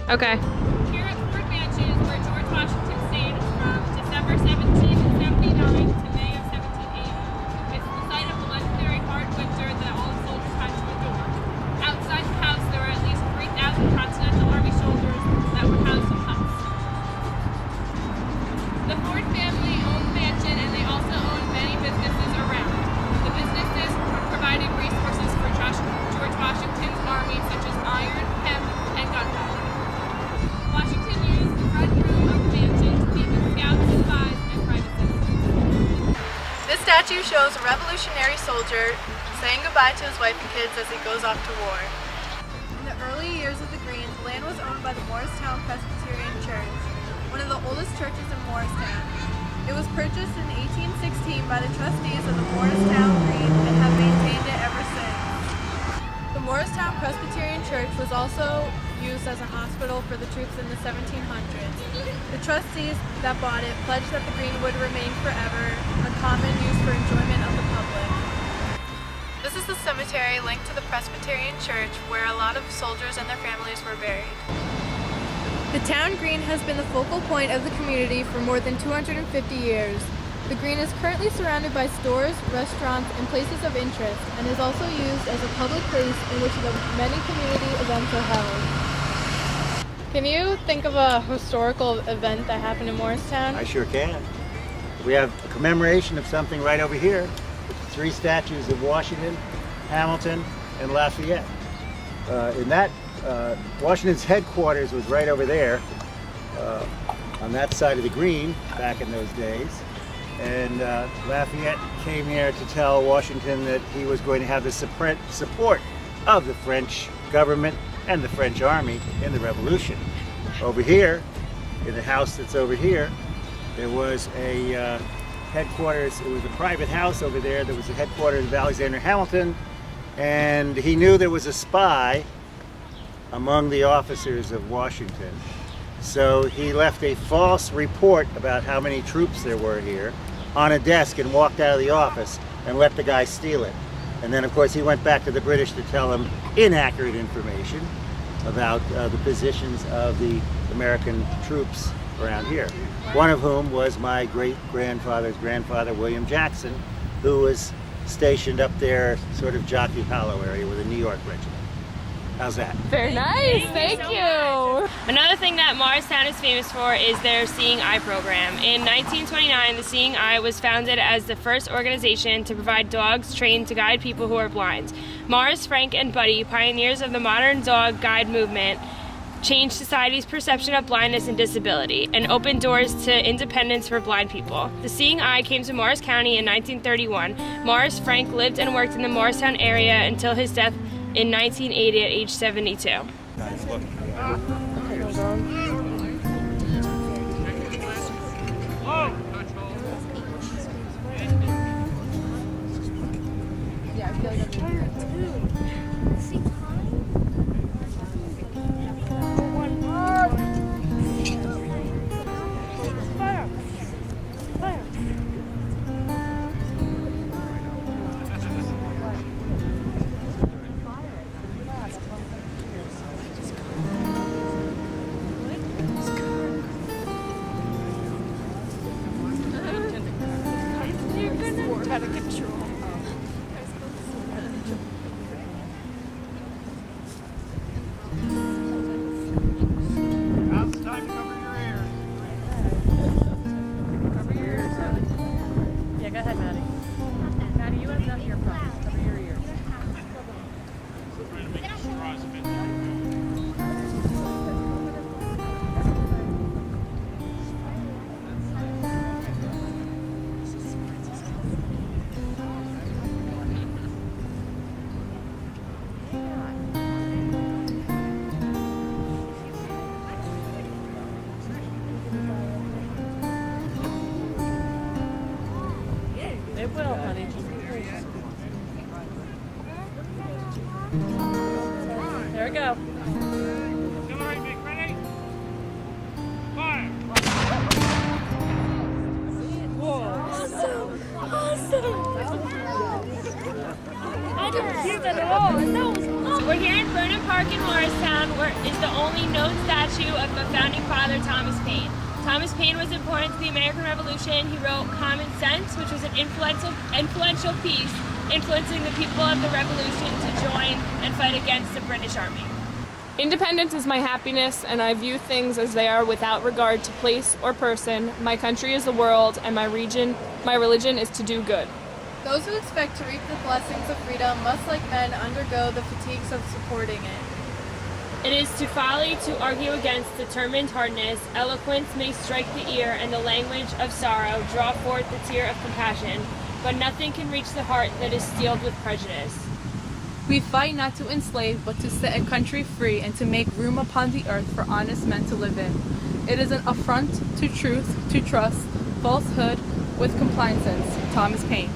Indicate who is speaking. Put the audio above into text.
Speaker 1: Okay.
Speaker 2: Here at Ford Mansion is where George Washington stayed from December 1779 to May of 1780. It's the site of the legendary hard winter that all the soldiers had to endure. Outside the house, there were at least 3,000 Continental Army soldiers that were housed in huts. The Ford family owned the mansion, and they also owned many businesses around. The businesses provided resources for George Washington's army, such as iron, hemp, and gunpowder. Washington used the front room of the mansion to meet with scouts, spies, and private citizens.
Speaker 3: This statue shows a revolutionary soldier saying goodbye to his wife and kids as he goes off to war. In the early years of the Greens, land was owned by the Morristown Presbyterian Church, one of the oldest churches in Morristown. It was purchased in 1816 by the trustees of the Morristown Green and have maintained it ever since. The Morristown Presbyterian Church was also used as a hospital for the troops in the 1700s. The trustees that bought it pledged that the green would remain forever a common use for enjoyment of the public. This is the cemetery linked to the Presbyterian Church where a lot of soldiers and their families were buried. The town green has been the focal point of the community for more than 250 years. The green is currently surrounded by stores, restaurants, and places of interest, and is also used as a public place in which many community events are held. Can you think of a historical event that happened in Morristown?
Speaker 4: I sure can. We have a commemoration of something right over here. 3 statues of Washington, Hamilton, and Lafayette. Washington's headquarters was right over there on that side of the green back in those days. And Lafayette came here to tell Washington that he was going to have the support of the French government and the French army in the Revolution. Over here, in the house that's over here, there was a headquarters. It was a private house over there. There was the headquarters of Alexander Hamilton, and he knew there was a spy among the officers of Washington. So he left a false report about how many troops there were here on a desk and walked out of the office and let the guy steal it. And then of course he went back to the British to tell them inaccurate information about the positions of the American troops around here. One of whom was my great-grandfather's grandfather, William Jackson, who was stationed up there, sort of Jockey Hollow area with a New York regiment. How's that?
Speaker 1: Very nice, thank you.
Speaker 2: Another thing that Morristown is famous for is their Seeing Eye program. In 1929, the Seeing Eye was founded as the first organization to provide dogs trained to guide people who are blind. Morris, Frank, and Buddy, pioneers of the modern dog guide movement, changed society's perception of blindness and disability and opened doors to independence for blind people. The Seeing Eye came to Morris County in 1931. Morris Frank lived and worked in the Morristown area until his death in 1980 at age 72.
Speaker 4: Nice look.
Speaker 3: Yeah, I feel like out of control.
Speaker 4: Now it's time to cover your ears.
Speaker 3: Cover your ears. Yeah, go ahead, Maddie. Maddie, you have enough earphones. Cover your ears. It will, honey. There we go. Awesome! Awesome! I didn't hear that at all. That was awesome!
Speaker 2: We're here in Burnham Park in Morristown, where is the only known statue of the founding father, Thomas Paine. Thomas Paine was important to the American Revolution. He wrote Common Sense, which was an influential piece influencing the people of the Revolution to join and fight against the British Army.
Speaker 1: Independence is my happiness, and I view things as they are without regard to place or person. My country is the world, and my religion is to do good.
Speaker 3: Those who expect to reap the blessings of freedom must, like men, undergo the fatigues of supporting it.
Speaker 2: It is to folly to argue against determined hardness. Eloquence may strike the ear, and the language of sorrow draw forth the tear of compassion, but nothing can reach the heart that is steeled with prejudice.
Speaker 3: We fight not to enslave, but to set a country free and to make room upon the earth for honest men to live in. It is an affront to truth, to trust, falsehood with compliance. Thomas Paine.